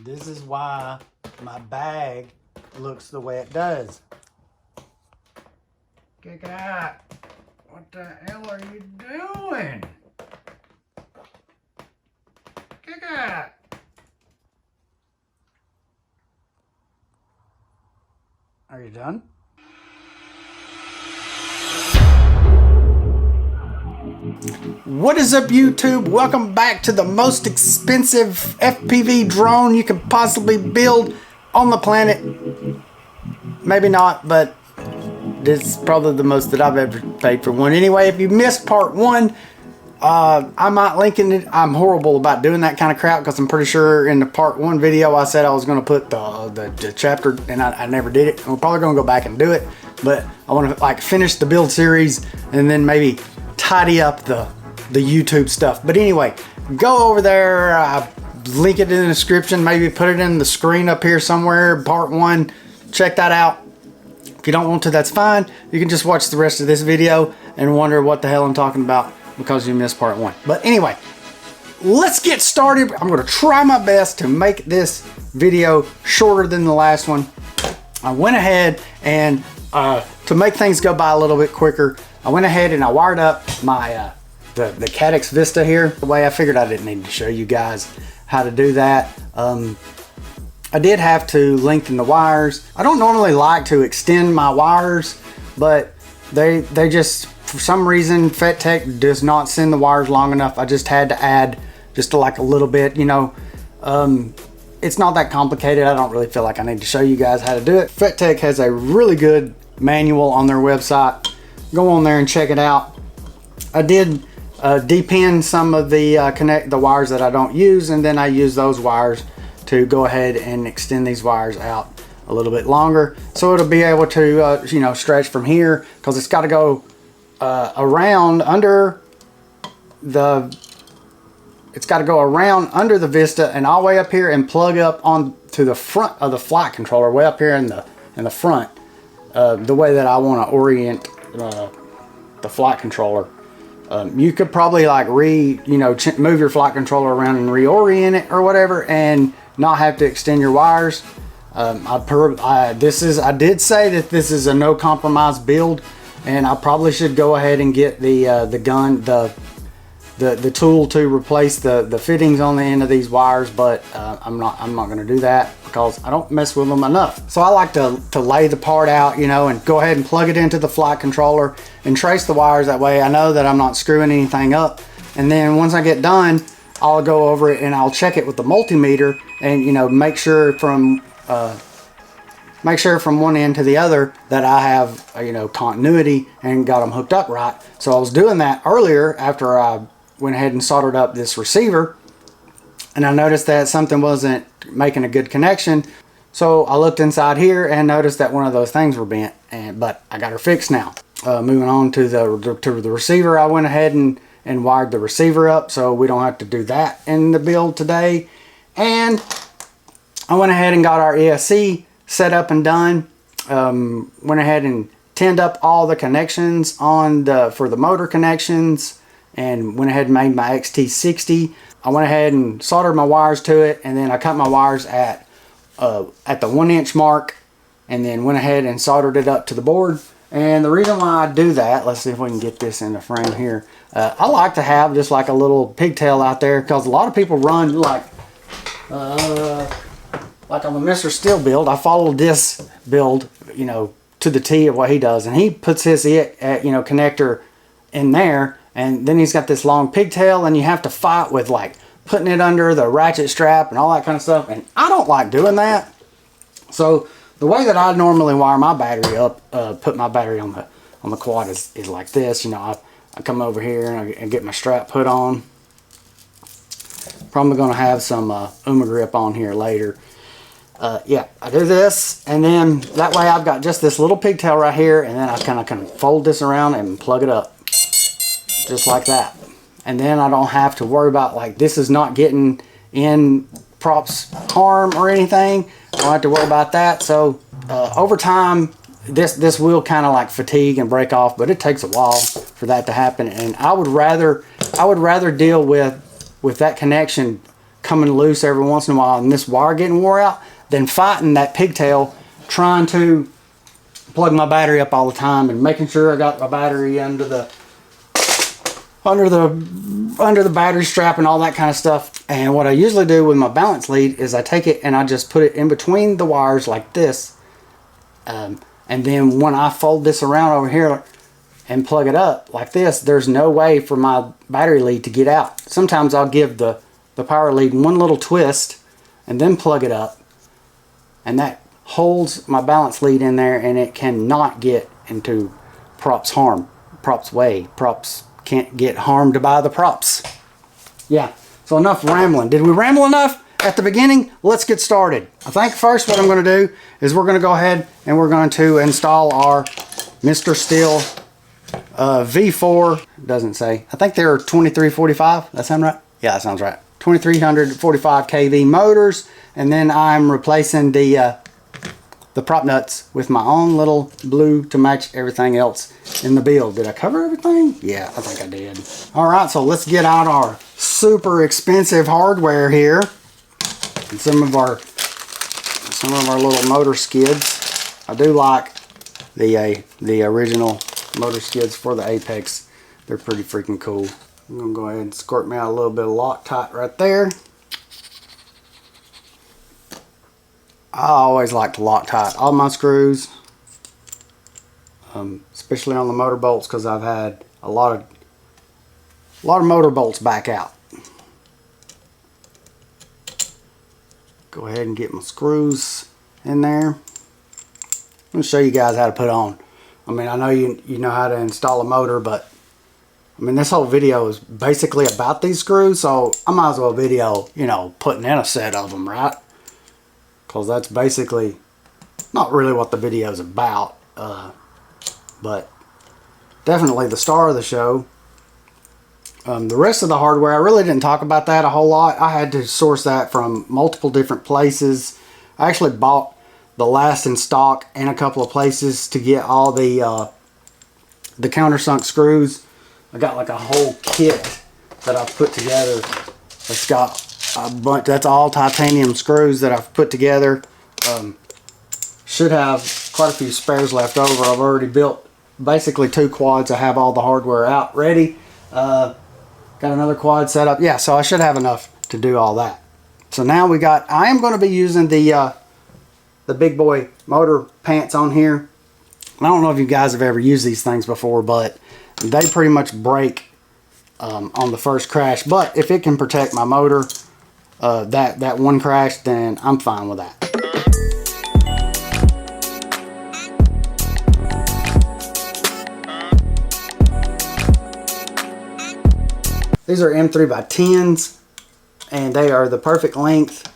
This is why my bag looks the way it does. Kick out. What the hell are you doing? Kick out. Are you done? What is up, YouTube? Welcome back to the most expensive FPV drone you can possibly build on the planet. Maybe not, but this is probably the most that I've ever paid for one. Anyway, if you missed part one, I might link in it. I'm horrible about doing that kind of crap because I'm pretty sure in the part one video I said I was going to put the chapter, and I never did it. We're probably going to go back and do it, but I want to like finish the build series and then maybe tidy up the YouTube stuff. But anyway, go over there, link it in the description, maybe put it in the screen up here somewhere, part one. Check that out. If you don't want to, that's fine. You can just watch the rest of this video and wonder what the hell I'm talking about because you missed part one. But anyway, let's get started. I'm going to try my best to make this video shorter than the last one. I went ahead and to make things go by a little bit quicker, I went ahead and I wired up my the Caddx Vista here. The way I figured I didn't need to show you guys how to do that. I did have to lengthen the wires. I don't normally like to extend my wires, but they just, for some reason, FetTech does not send the wires long enough. I just had to add just like a little bit, you know. It's not that complicated. I don't really feel like I need to show you guys how to do it. FetTech has a really good manual on their website. Go on there and check it out. I did depin some of the the wires that I don't use, and then I use those wires to go ahead and extend these wires out a little bit longer, so it'll be able to you know, stretch from here, because it's got to go around under the Vista and all the way up here and plug up onto the front of the flight controller, way up here in the front, the way that I want to orient the flight controller. You could probably like move your flight controller around and reorient it or whatever, and not have to extend your wires. I did say that this is a no compromise build, and I probably should go ahead and get the tool to replace the fittings on the end of these wires, but I'm not going to do that because I don't mess with them enough. So I like to lay the part out, you know, and go ahead and plug it into the flight controller and trace the wires. That way I know that I'm not screwing anything up. And then once I get done, I'll go over it and I'll check it with the multimeter and, you know, make sure from one end to the other that I have, you know, continuity and got them hooked up right. So I was doing that earlier after I went ahead and soldered up this receiver, and I noticed that something wasn't making a good connection. So I looked inside here and noticed that one of those things were bent, but I got her fixed now. Moving on to the receiver, I went ahead and wired the receiver up so we don't have to do that in the build today. And I went ahead and got our ESC set up and done. Went ahead and tinned up all the connections for the motor connections, and went ahead and made my XT60. I went ahead and soldered my wires to it, and then I cut my wires at the 1 inch mark, and then went ahead and soldered it up to the board. And the reason why I do that, let's see if we can get this in the frame here. I like to have just like a little pigtail out there, because a lot of people run like on the Mr. Steel build. I followed this build, you know, to the T of what he does, and he puts his connector in there, and then he's got this long pigtail, and you have to fight with like putting it under the ratchet strap and all that kind of stuff, and I don't like doing that. So the way that I normally wire my battery up, put my battery on the quad is like this. You know, I come over here and get my strap put on. Probably going to have some UMA grip on here later. Yeah, I do this, and then that way I've got just this little pigtail right here, and then I kind of can fold this around and plug it up just like that. And then I don't have to worry about, like, this is not getting in props harm or anything. I don't have to worry about that. So over time, this will kind of like fatigue and break off, but it takes a while for that to happen. And I would rather deal with that connection coming loose every once in a while and this wire getting wore out than fighting that pigtail trying to plug my battery up all the time and making sure I got my battery under the battery strap and all that kind of stuff. And what I usually do with my balance lead is I take it and I just put it in between the wires like this, and then when I fold this around over here and plug it up like this, there's no way for my battery lead to get out. Sometimes I'll give the power lead one little twist and then plug it up, and that holds my balance lead in there and it cannot get into props way. Props can't get harmed by the props. Yeah, so enough rambling. Did we ramble enough at the beginning? Let's get started. I think first what I'm going to do is we're going to go ahead and we're going to install our Mr. Steel V4. Doesn't say. I think they're 2345. That sound right? Yeah, that sounds right. 2345 kV motors, and then I'm replacing the prop nuts with my own little blue to match everything else in the build. Did I cover everything? Yeah, I think I did. All right, so let's get out our super expensive hardware here and some of our little motor skids. I do like the original motor skids for the Apex. They're pretty freaking cool. I'm gonna go ahead and squirt me out a little bit of Loctite right there. I always like to Loctite all my screws, especially on the motor bolts, because I've had a lot of motor bolts back out. Go ahead and get my screws in there. I'm going to show you guys how to put on. I mean, I know you know how to install a motor, but I mean, this whole video is basically about these screws, so I might as well video, you know, putting in a set of them, right? Because that's basically not really what the video is about, but definitely the star of the show. The rest of the hardware, I really didn't talk about that a whole lot. I had to source that from multiple different places. I actually bought the last in stock in a couple of places to get all the countersunk screws. I got like a whole kit that I've put together. It's got a bunch, that's all titanium screws that I've put together. Should have quite a few spares left over. I've already built basically 2 quads. I have all the hardware out ready. Got another quad set up. Yeah, so I should have enough to do all that. So now I am going to be using the big boy motor pants on here. I don't know if you guys have ever used these things before, but they pretty much break on the first crash. But if it can protect my motor that one crash, then I'm fine with that. These are M3x10s, and they are the perfect length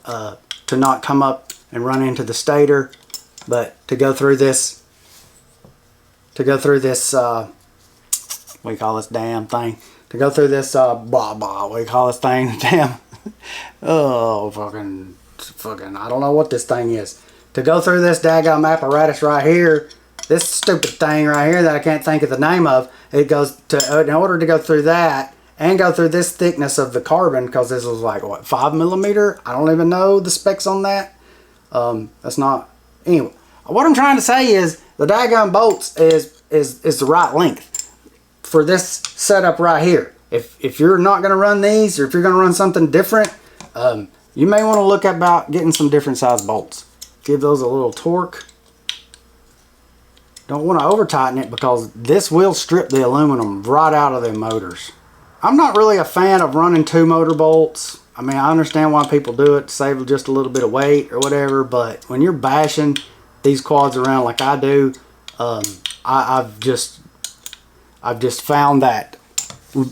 to not come up and run into the stator, but to go through this what do you call this damn thing? To go through this what do you call this thing? Damn. Oh, fucking, I don't know what this thing is. To go through this daggum apparatus right here, this stupid thing right here that I can't think of the name of, it goes to, in order to go through that and go through this thickness of the carbon, because this was like, what, 5mm? I don't even know the specs on that. That's not, anyway. What I'm trying to say is the daggum bolts is the right length for this setup right here. If you're not going to run these, or if you're going to run something different, you may want to look about getting some different size bolts. Give those a little torque. Don't want to over tighten it, because this will strip the aluminum right out of the motors. I'm not really a fan of running 2 motor bolts. I mean, I understand why people do it to save just a little bit of weight or whatever, but when you're bashing these quads around like I do, I've just found that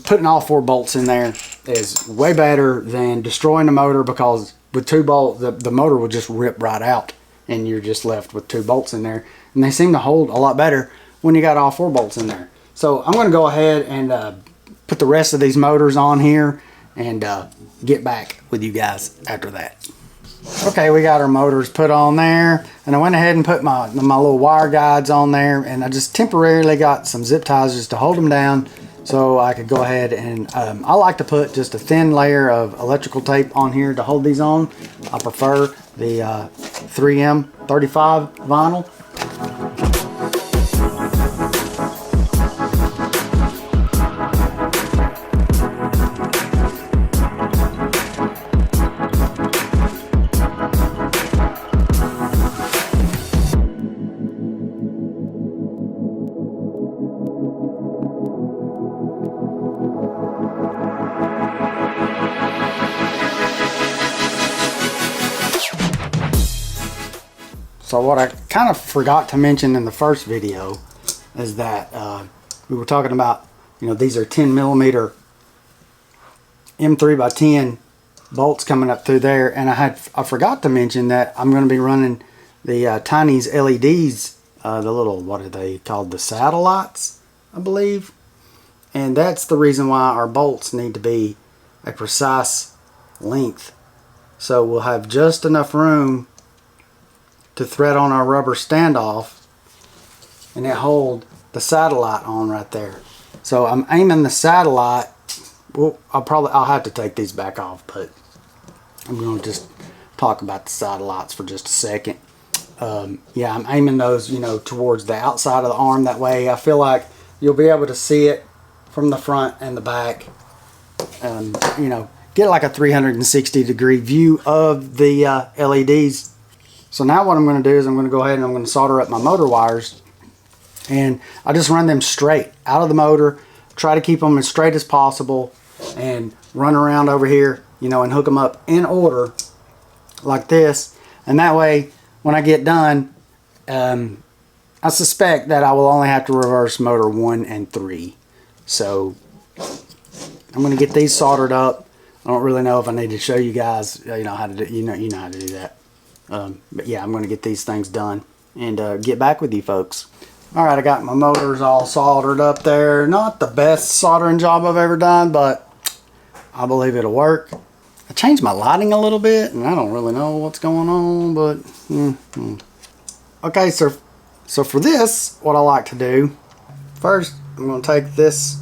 putting all 4 bolts in there is way better than destroying the motor, because with 2 bolts, the motor will just rip right out and you're just left with 2 bolts in there. And they seem to hold a lot better when you got all 4 bolts in there. So I'm going to go ahead and put the rest of these motors on here and get back with you guys after that. Okay, we got our motors put on there, and I went ahead and put my little wire guides on there, and I just temporarily got some zip ties just to hold them down So I could go ahead and I like to put just a thin layer of electrical tape on here to hold these on. I prefer the 3M 35 vinyl. So what I kind of forgot to mention in the first video is that we were talking about, you know, these are 10 millimeter M3x10 bolts coming up through there, and I forgot to mention that I'm going to be running the Tiny's LEDs, the little, what are they called, the satellites, I believe, and that's the reason why our bolts need to be a precise length, so we'll have just enough room to thread on our rubber standoff and it hold the satellite on right there. So I'm aiming the satellite. Well, I'll have to take these back off, but I'm going to just talk about the satellites for just a second. Yeah, I'm aiming those, you know, towards the outside of the arm. That way I feel like you'll be able to see it from the front and the back. You know, get like a 360 degree view of the LEDs. So now what I'm going to do is I'm going to go ahead and I'm going to solder up my motor wires, and I just run them straight out of the motor, try to keep them as straight as possible, and run around over here, you know, and hook them up in order like this. And that way when I get done, I suspect that I will only have to reverse motor 1 and 3. So I'm going to get these soldered up. I don't really know if I need to show you guys, you know, how to do, you know how to do that. But yeah, I'm going to get these things done and get back with you folks. Alright, I got my motors all soldered up there. Not the best soldering job I've ever done, but I believe it'll work. I changed my lighting a little bit, and I don't really know what's going on, but okay, so for this, what I like to do, first I'm going to take this,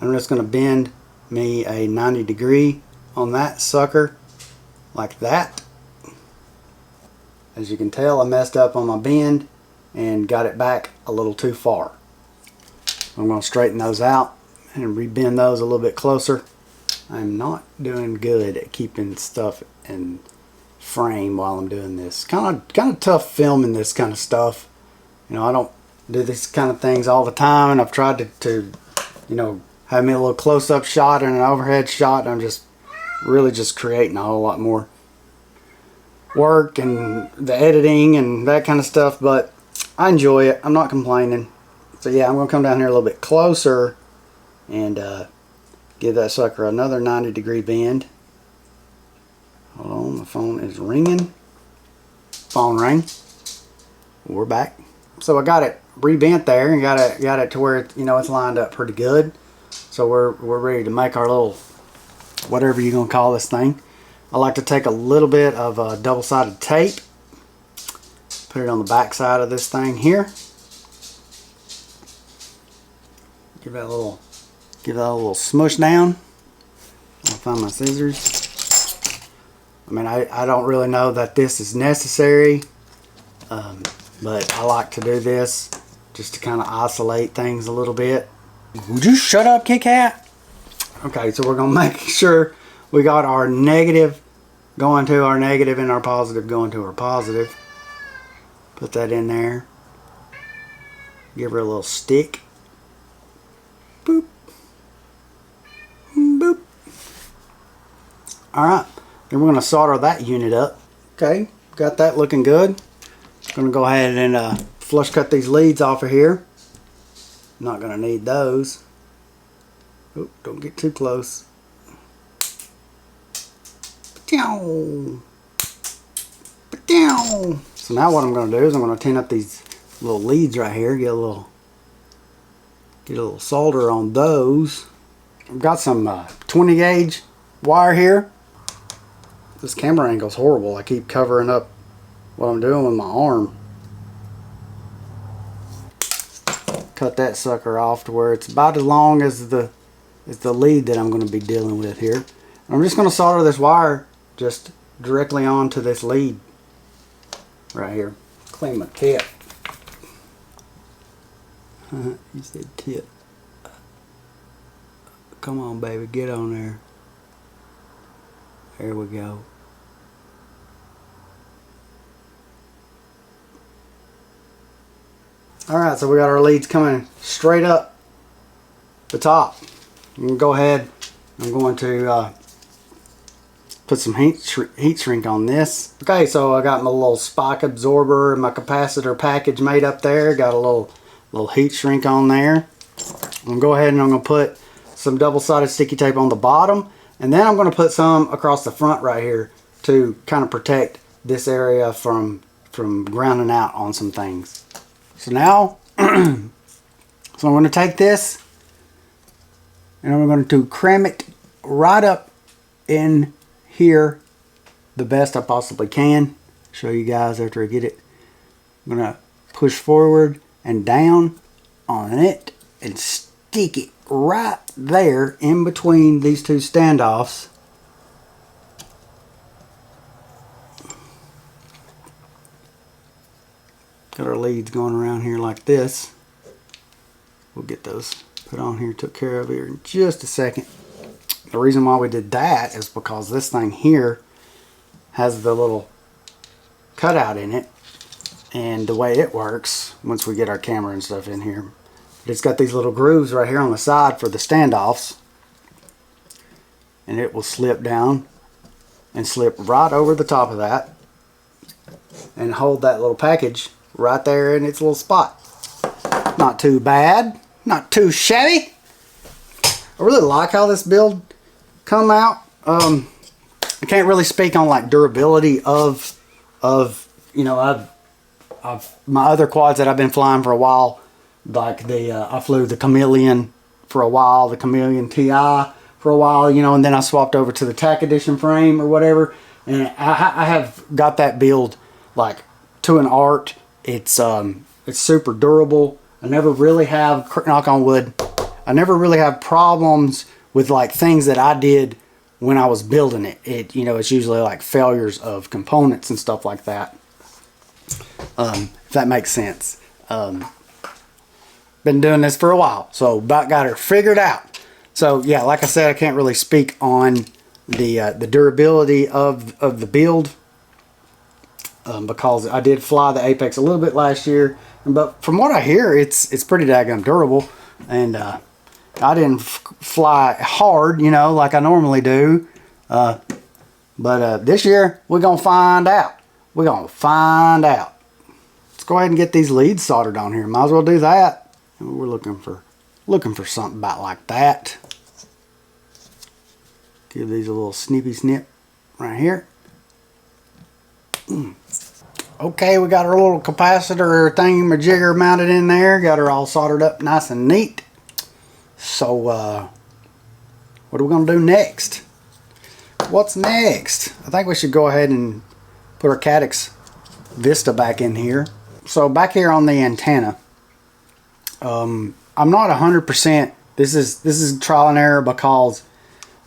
I'm just going to bend me a 90 degree on that sucker like that. As you can tell, I messed up on my bend and got it back a little too far. I'm going to straighten those out and rebend those a little bit closer. I'm not doing good at keeping stuff in frame while I'm doing this. Kind of tough filming this kind of stuff. You know, I don't do these kind of things all the time, and I've tried to you know, have me a little close-up shot and an overhead shot, and I'm just really just creating a whole lot more work and the editing and that kind of stuff, but I enjoy it. I'm not complaining. So yeah, I'm going to come down here a little bit closer and give that sucker another 90 degree bend. Hold on, the phone is ringing. Phone ring. We're back. So I got it rebent there and got it to where it, you know, it's lined up pretty good. So we're ready to make our little, whatever you're going to call this thing. I like to take a little bit of double-sided tape, put it on the back side of this thing here. Give that a little smush down. I'll find my scissors. I mean, I don't really know that this is necessary, but I like to do this just to kind of isolate things a little bit. Would you shut up, Kit Kat? Okay, so we're gonna make sure we got our negative going to our negative and our positive going to our positive. Put that in there. Give her a little stick. Boop. Boop. Alright, then we're going to solder that unit up. Okay, got that looking good. Going to go ahead and flush cut these leads off of here. Not going to need those. Oop, don't get too close. So now what I'm going to do is I'm going to tin up these little leads right here. Get a little solder on those. I've got some 20 gauge wire here. This camera angle is horrible. I keep covering up what I'm doing with my arm. cut that sucker off to where it's about as long as the lead that I'm going to be dealing with here. I'm just going to solder this wire just directly onto this lead right here. Clean my tip. You said tip. Come on, baby, get on there. There we go. Alright, so we got our leads coming straight up the top. I'm going to go ahead, I'm going to put some heat shrink on this. Okay, so I got my little spike absorber and my capacitor package made up there. Got a little heat shrink on there. I'm going to go ahead and I'm going to put some double-sided sticky tape on the bottom, and then I'm going to put some across the front right here to kind of protect this area from grounding out on some things. So now, so I'm going to take this and I'm going to cram it right up in here the best I possibly can. Show you guys after I get it. I'm going to push forward and down on it and stick it right there in between these two standoffs. Got our leads going around here like this. We'll get those put on here, took care of here in just a second. The reason why we did that is because this thing here has the little cutout in it, and the way it works once we get our camera and stuff in here, it's got these little grooves right here on the side for the standoffs, and it will slip down and slip right over the top of that and hold that little package right there in its little spot. Not too bad, not too shabby. I really like how this build come out. I can't really speak on like durability of you know, I've my other quads that I've been flying for a while, like I flew the Chameleon for a while, the Chameleon TI for a while, you know, and then I swapped over to the TAC edition frame or whatever, and I have got that build like to an art. It's super durable. I never really have, knock on wood, I never really have problems with like things that I did when I was building it. You know, it's usually like failures of components and stuff like that. If that makes sense. Been doing this for a while, so about got her figured out. So yeah, like I said, I can't really speak on the durability of the build because I did fly the Apex a little bit last year, but from what I hear, it's pretty daggum durable, and I didn't fly hard, you know, like I normally do, but this year we're gonna find out. We're gonna find out. Let's go ahead and get these leads soldered on here. Might as well do that. We're looking for something about like that. Give these a little snippy snip right here. Okay, we got our little capacitor thingy-majigger mounted in there. Got her all soldered up nice and neat. So, what are we going to do next? What's next? I think we should go ahead and put our Caddx Vista back in here. So, back here on the antenna, I'm not 100%. This is trial and error because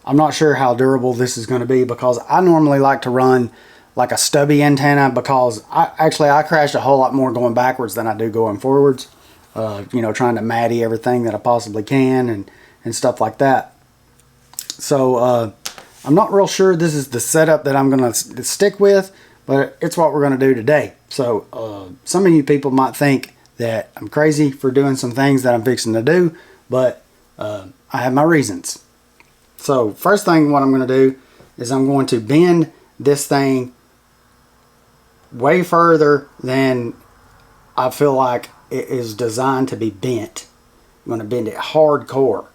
I'm not sure how durable this is going to be, because I normally like to run like a stubby antenna, because I crash a whole lot more going backwards than I do going forwards. You know, trying to matty everything that I possibly can and stuff like that. So I'm not real sure this is the setup that I'm going to stick with, but it's what we're going to do today. So some of you people might think that I'm crazy for doing some things that I'm fixing to do, but I have my reasons. So first thing what I'm going to do is I'm going to bend this thing way further than I feel like it is designed to be bent. I'm going to bend it hardcore.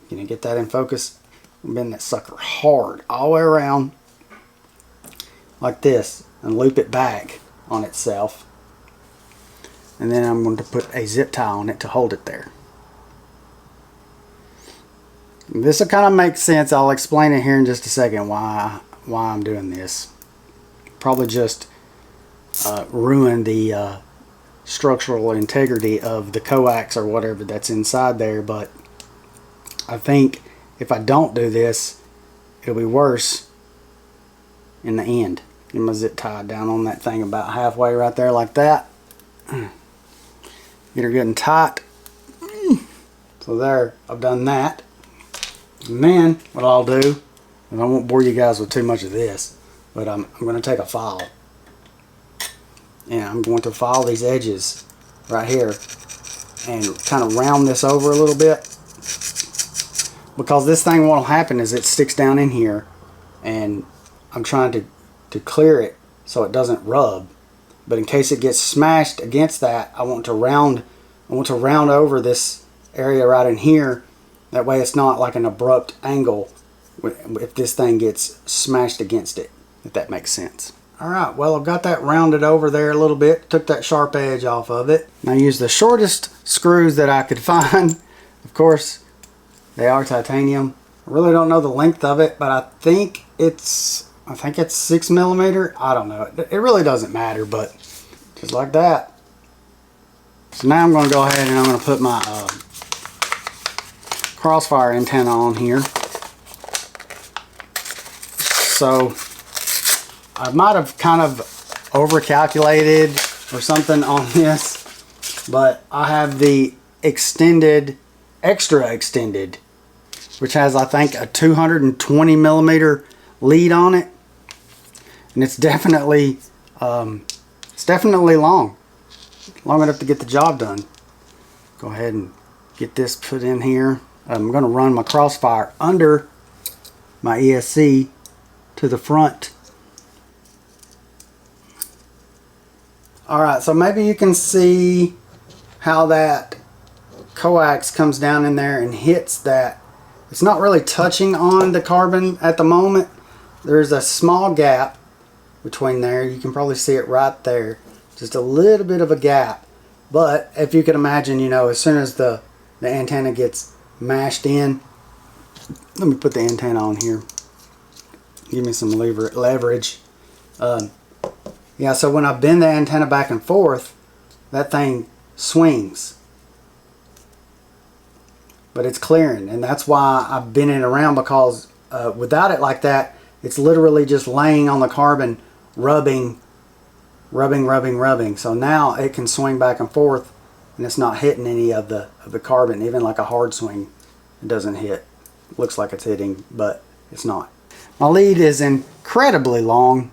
Can you get that in focus? I'm bend that sucker hard all the way around like this and loop it back on itself. And then I'm going to put a zip tie on it to hold it there. This will kind of make sense. I'll explain it here in just a second why I'm doing this. Probably just ruin the structural integrity of the coax or whatever that's inside there, but I think if I don't do this, it'll be worse in the end. Get my zip tied down on that thing about halfway right there like that. Get her good and tight. So there, I've done that. And then what I'll do, and I won't bore you guys with too much of this, but I'm going to take a file. And I'm going to file these edges right here and kind of round this over a little bit. Because this thing, what'll happen is it sticks down in here, and I'm trying to clear it so it doesn't rub. But in case it gets smashed against that, I want to round over this area right in here. That way it's not like an abrupt angle if this thing gets smashed against it, if that makes sense. Alright, well, I've got that rounded over there a little bit, took that sharp edge off of it. And I used the shortest screws that I could find. Of course, they are titanium. I really don't know the length of it, but I think it's 6mm. I don't know. It really doesn't matter, but just like that. So now I'm going to go ahead and I'm going to put my Crossfire antenna on here. So I might have kind of overcalculated or something on this, but I have the extra extended, which has, I think, a 220mm lead on it, and it's definitely long enough to get the job done. Go ahead and get this put in here. I'm going to run my Crossfire under my ESC to the front. Alright, so maybe you can see how that coax comes down in there and hits that. It's not really touching on the carbon at the moment. There's a small gap between there. You can probably see it right there. Just a little bit of a gap. But if you can imagine, you know, as soon as the antenna gets mashed in. Let me put the antenna on here. Give me some leverage. Yeah, so when I bend the antenna back and forth, that thing swings. But it's clearing, and that's why I've bent it around, because without it like that, it's literally just laying on the carbon, rubbing. So now it can swing back and forth, and it's not hitting any of the carbon. Even like a hard swing, it doesn't hit. It looks like it's hitting, but it's not. My lead is incredibly long,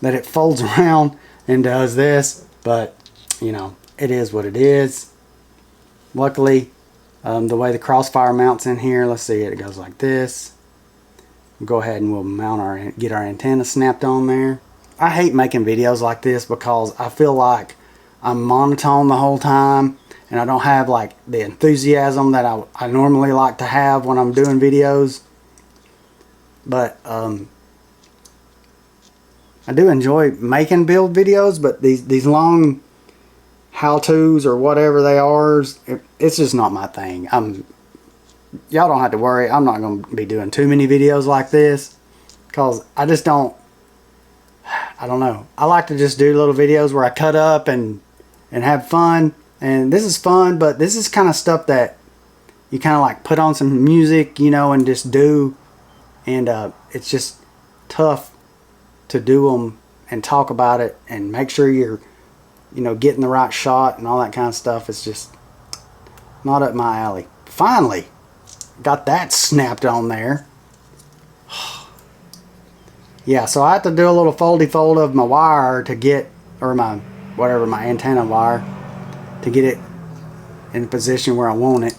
that it folds around and does this, but you know, it is what it is. Luckily, the way the Crossfire mounts in here, let's see it goes like this. We'll go ahead and we'll get our antenna snapped on there. I hate making videos like this because I feel like I'm monotone the whole time, and I don't have like the enthusiasm that I normally like to have when I'm doing videos. But I do enjoy making build videos, but these long how-tos or whatever they are, it's just not my thing. Y'all don't have to worry. I'm not going to be doing too many videos like this, because I just don't, I don't know. I like to just do little videos where I cut up and have fun. And this is fun, but this is kind of stuff that you kind of like put on some music, you know, and just do. And it's just tough to do them and talk about it and make sure you're, you know, getting the right shot and all that kind of stuff. It's just not up my alley. Finally got that snapped on there. Yeah, so I have to do a little foldy fold of my wire to get, or my antenna wire, to get it in the position where I want it.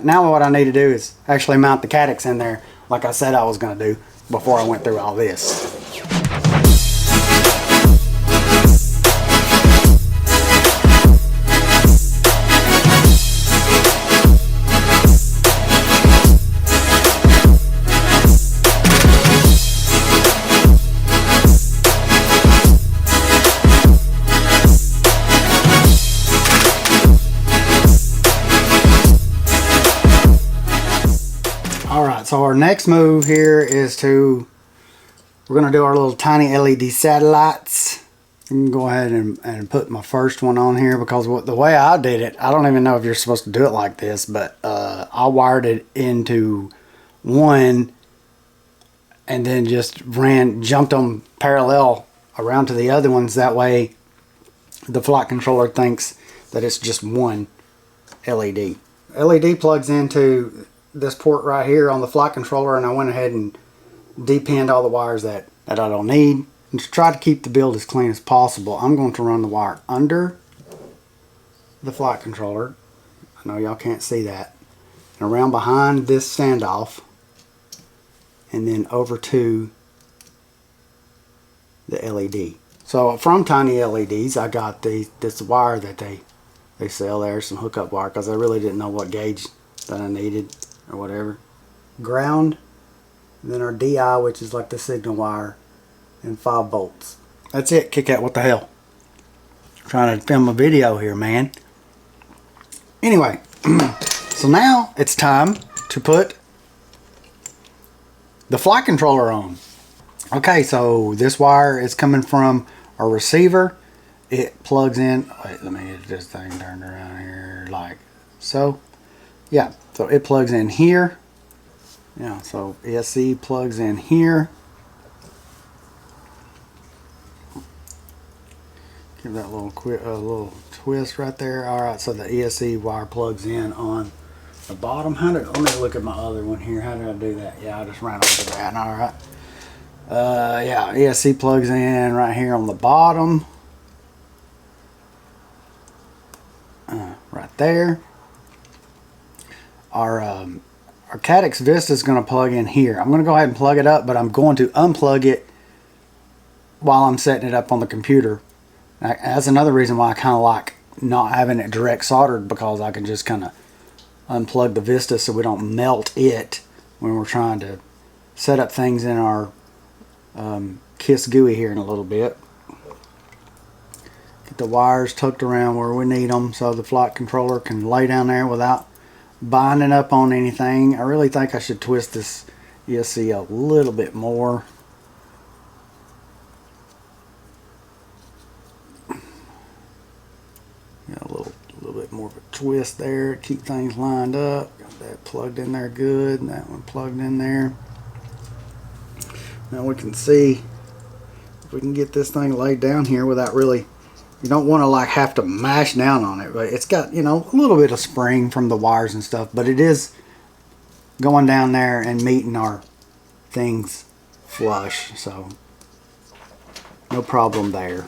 Now what I need to do is actually mount the Caddx in there, like I said I was going to do before I went through all this. So our next move here is we're going to do our little tiny LED satellites. can go ahead and put my first one on here, because the way I did it, I don't even know if you're supposed to do it like this, but I wired it into one and then just jumped them parallel around to the other ones. That way the flight controller thinks that it's just one LED. LED plugs into this port right here on the flight controller, and I went ahead and depinned all the wires that I don't need. And to try to keep the build as clean as possible, I'm going to run the wire under the flight controller. I know y'all can't see that. And around behind this standoff, and then over to the LED. So from Tiny LEDs, I got this wire that they sell there, some hookup wire, because I really didn't know what gauge that I needed or whatever. Ground, and then our DI, which is like the signal wire, and 5 volts. That's it. Kick out. What the hell? I'm trying to film a video here, man. Anyway, so now it's time to put the flight controller on. Okay, so this wire is coming from our receiver. It plugs in. Wait, let me get this thing turned around here like so. Yeah, so it plugs in here. Yeah, so ESC plugs in here. Give that little twist right there. All right, so the ESC wire plugs in on the bottom. Let me look at my other one here. How did I do that? Yeah, I just ran over that. All right. Yeah, ESC plugs in right here on the bottom. Right there. Our Caddx Vista is going to plug in here. I'm going to go ahead and plug it up, but I'm going to unplug it while I'm setting it up on the computer. That's another reason why I kind of like not having it direct soldered, because I can just kind of unplug the Vista so we don't melt it when we're trying to set up things in our KISS GUI here in a little bit. Get the wires tucked around where we need them so the flight controller can lay down there without binding up on anything. I really think I should twist this ESC a little bit more. Got a little bit more of a twist there, keep things lined up. Got that plugged in there good, and that one plugged in there. Now we can see if we can get this thing laid down here without really, you don't want to like have to mash down on it, but it's got, you know, a little bit of spring from the wires and stuff, but it is going down there and meeting our things flush, so no problem there.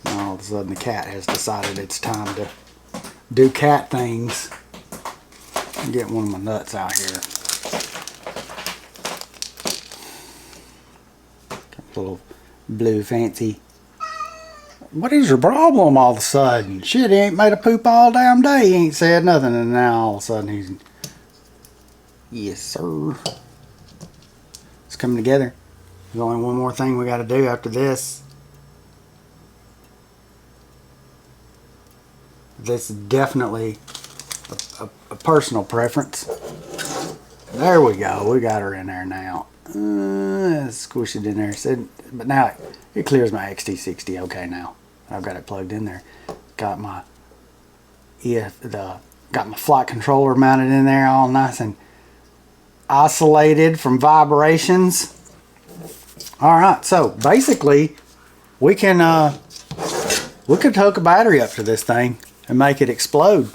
All of a sudden the cat has decided it's time to do cat things. I'm getting one of my nuts out here. Little blue fancy. What is your problem all of a sudden? Shit, he ain't made a poop all damn day. He ain't said nothing, and now all of a sudden he's... Yes, sir. It's coming together. There's only one more thing we got to do after this. This is definitely a personal preference. There we go. We got her in there now. Squish it in there. But now it clears my XT60 okay now. I've got it plugged in there. Got my got my flight controller mounted in there all nice and isolated from vibrations. Alright, so basically we can hook a battery up to this thing and make it explode.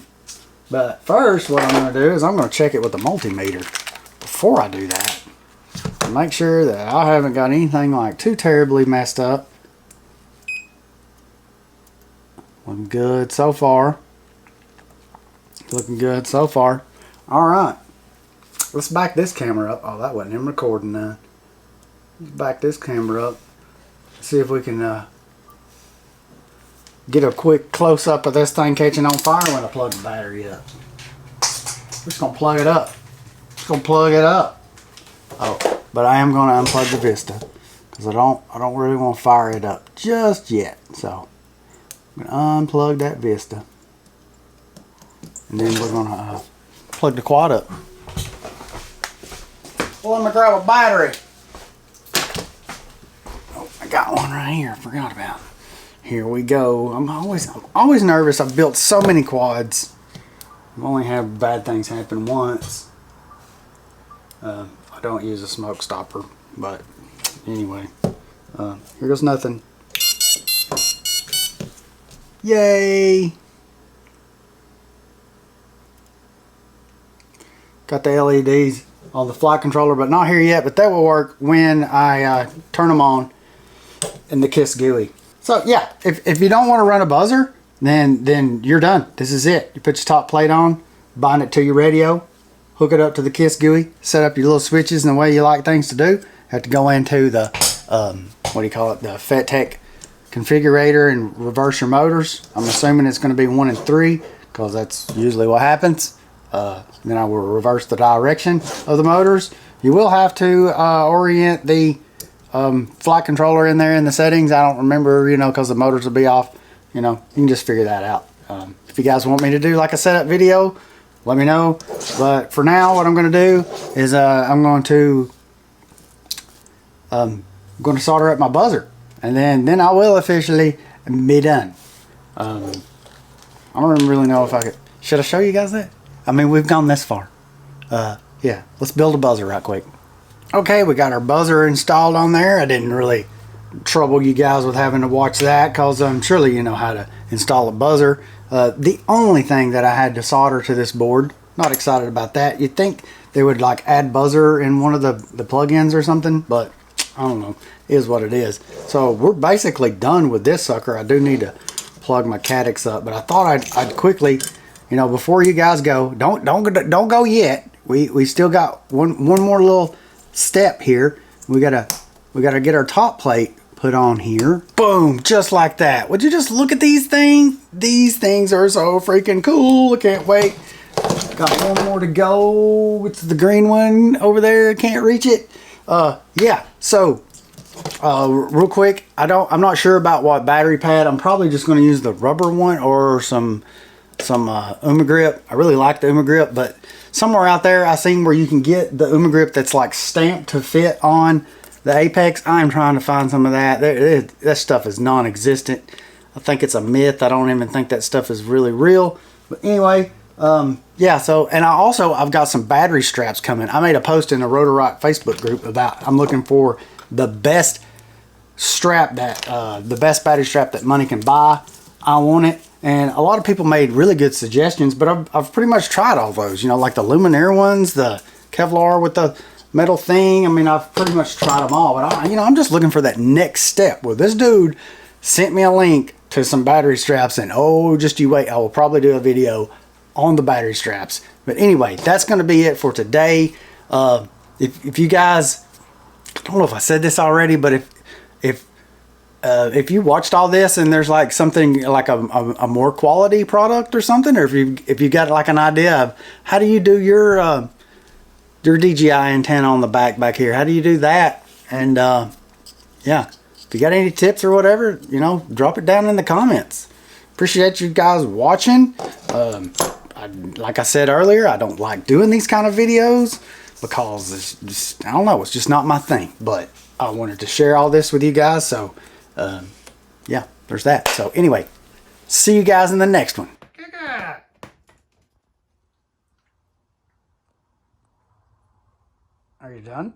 But first what I'm going to do is I'm going to check it with the multimeter before I do that. Make sure that I haven't got anything like too terribly messed up. Looking good so far. Looking good so far. Alright. Let's back this camera up. Oh, that wasn't him recording none. Let's back this camera up. See if we can get a quick close-up of this thing catching on fire when I plug the battery up. We're just going to plug it up. Just going to plug it up. Oh, but I am going to unplug the Vista because I don't really want to fire it up just yet. So I'm going to unplug that Vista, and then we're going to plug the quad up. Well, let me grab a battery. Oh, I got one right here. I forgot about it. Here we go. I'm always nervous. I've built so many quads. I've only had bad things happen once. I don't use a smoke stopper, but anyway, here goes nothing. Yay! Got the LEDs on the flight controller, but not here yet. But that will work when I turn them on in the KISS GUI. So yeah, if you don't want to run a buzzer, then you're done. This is it. You put your top plate on, bind it to your radio, hook it up to the KISS GUI, set up your little switches in the way you like things to do. Have to go into the what do you call it, the FTech configurator and reverse your motors. I'm assuming it's going to be 1 and 3 because that's usually what happens. Then I will reverse the direction of the motors. You will have to orient the flight controller in there in the settings. I don't remember, you know, because the motors will be off. You know, you can just figure that out. If you guys want me to do like a setup video, let me know. But for now, what I'm going to do is I'm going to solder up my buzzer, and then I will officially be done. I don't really know if I could. Should I show you guys that? I mean, we've gone this far. Yeah, let's build a buzzer right quick. Okay, we got our buzzer installed on there. I didn't really trouble you guys with having to watch that because surely you know how to install a buzzer. The only thing that I had to solder to this board, not excited about that. You'd think they would like add buzzer in one of the plugins or something, but I don't know. It is what it is. So we're basically done with this sucker. I do need to plug my Caddx up, but I thought I'd quickly, you know, before you guys go, don't go yet. We still got one more little step here. We gotta get our top plate put on here. Boom, just like that. Would you just look at these things? These things are so freaking cool. I can't wait. Got one more to go. It's the green one over there. Can't reach it. Yeah. So real quick, I'm not sure about what battery pad. I'm probably just going to use the rubber one or some Uma grip. I really like the Uma grip, but somewhere out there I seen where you can get the Uma grip that's like stamped to fit on the Apex. I'm trying to find some of that. That stuff is non-existent. I think it's a myth. I don't even think that stuff is really real. But anyway, yeah. So, and I've got some battery straps coming. I made a post in the Rotor Rock Facebook group about I'm looking for the best strap the best battery strap that money can buy. I want it. And a lot of people made really good suggestions, but I've pretty much tried all those, you know, like the Luminaire ones, the Kevlar with the metal thing. I mean, I've pretty much tried them all, but I'm just looking for that next step. Well, this dude sent me a link to some battery straps, and oh, just you wait. I will probably do a video on the battery straps. But anyway, that's going to be it for today. If you guys, I don't know if I said this already, but if you watched all this and there's like something like a more quality product or something, or if you got like an idea of how do you do your DJI antenna on the back here, how do you do that? And yeah, if you got any tips or whatever, you know, drop it down in the comments. Appreciate you guys watching. Like I said earlier, I don't like doing these kind of videos because it's just, I don't know, it's just not my thing. But I wanted to share all this with you guys, so yeah, there's that. So anyway, see you guys in the next one. Are you done?